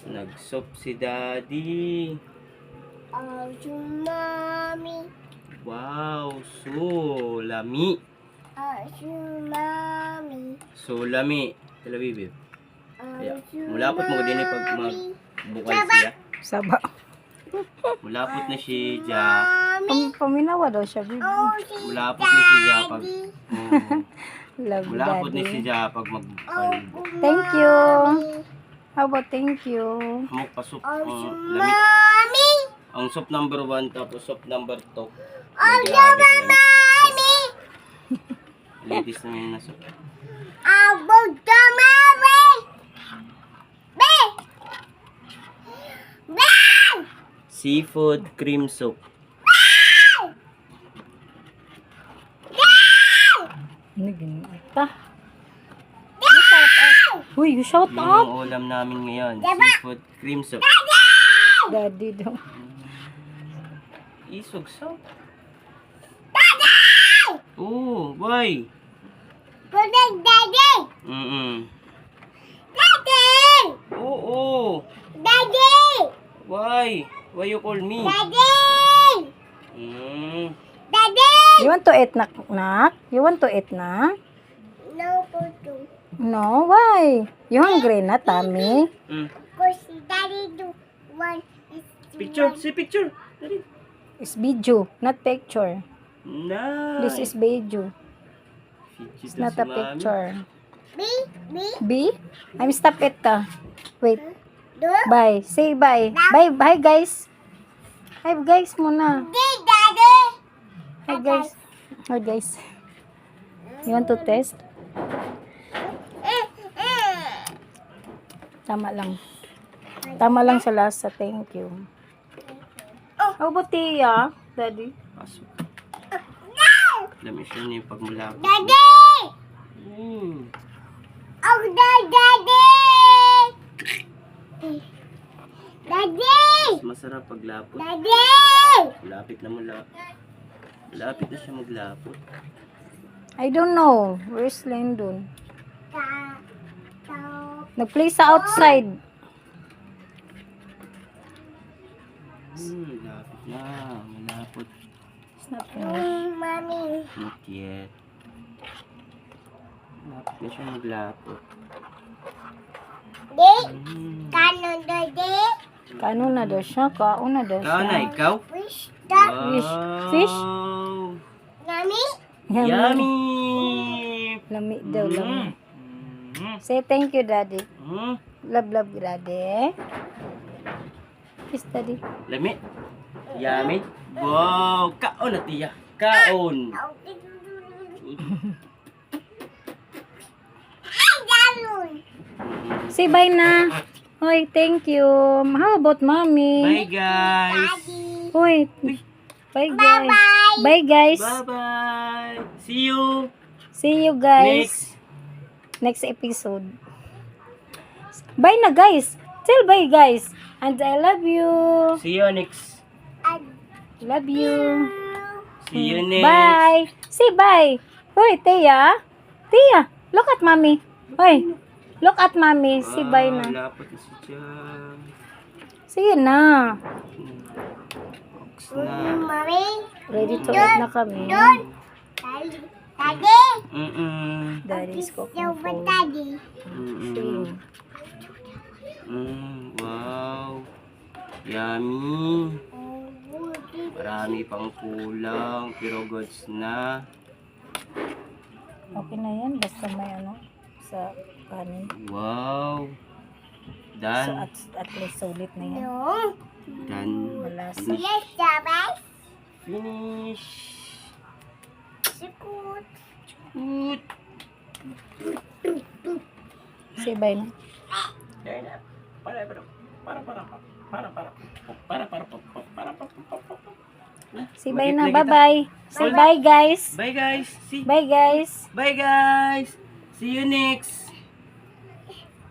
Nag-soup si Daddy. Mami. Wow, sulami. Mami. Sulami. Talabibib. Kaya, mulapot mo din pag magbukal siya. Saba. Mulapot na si Ja. Paminawa daw siya, baby. Mulapot ni si Ja pag Love mulapot ni daddy. si Ja pag magbukal. Thank you. How about thank you? Hamok pa soup. Lami. Mami. Ang soup number 1 tapos soup number 2. Mami. Ladies na yung nasup. About the mami. Be. Be. Seafood cream soup. Ano ginita? You shout out. Uy, you shout Yung out. ulam namin ngayon. Seafood cream soup. Daddy daw. Isog soup. Oh, why? Putting daddy. Daddy. Oo. Daddy. Why? Why you call me? Daddy. Daddy. You want to eat, nak? You want to eat, nak? No photo. No, why? You hungry na, Tommy? Because daddy do one is Picture. See picture. Dali. It's video, not picture. Nice. This is video. It's not a picture. B. B? I'm stop it, Wait. Do. Bye. Say bye. Bye, bye, guys. Hi, guys muna. Daddy. Hi, guys. Hi, guys. You want to test? Tama lang. Tama lang sa lasa. Thank you. How about Tia, Daddy? Pasok. Dami siya niya pag mulapot. Daddy. Oh, daddy. Daddy. Mas masarap pag lapot. Daddy. Lapit na mula. Lapit na siya maglapot. I don't know. Where's Landon? Nag-play sa outside. Lapit na. Malapot. It's not finished. Mommy. Not yet. Lapit na siya maglapot. Di. Kanon daddy. Kaano na daw siya? Kaon na daw Ikaw na, siya. ikaw? Fish. Duck. Fish? Mommy. Yummy! Lami daw, lami. Say thank you, Daddy. Love, love, Daddy. Kiss, Daddy. Lami? Yummy? Wow! Kaon na tiya. Kaon! Ay, galon. Say bye na. Hoy, thank you. How about mommy? Bye guys! Daddy. Hoy. Bye, guys. Bye, guys. Bye-bye! See you! See you, guys. Next episode. Bye na, guys. Tell bye, guys. And I love you. See you next! Love you. See you next! Bye. Say bye. Hoy, Tia. Tia, look at mommy. Hoy, look at mommy. Say bye na. Lapot na si Jan. Sige na. Ox na. Mommy. Ready to eat na kami. Daddy. Daddy. Daddy's cooking Silver food. daddy. Wow! Yummy! Marami pang kulang, pero goods na. Okay na yan. Basta may ano sa kanin. Wow! So Done. at least sulit na yan. No. Done. Malasa. Yes, Daddy. Finish. Sikut. Good. Say bye na. Say bye na. Bye-bye. Say bye, guys. Bye guys. See. Bye, guys. Bye guys. See you next.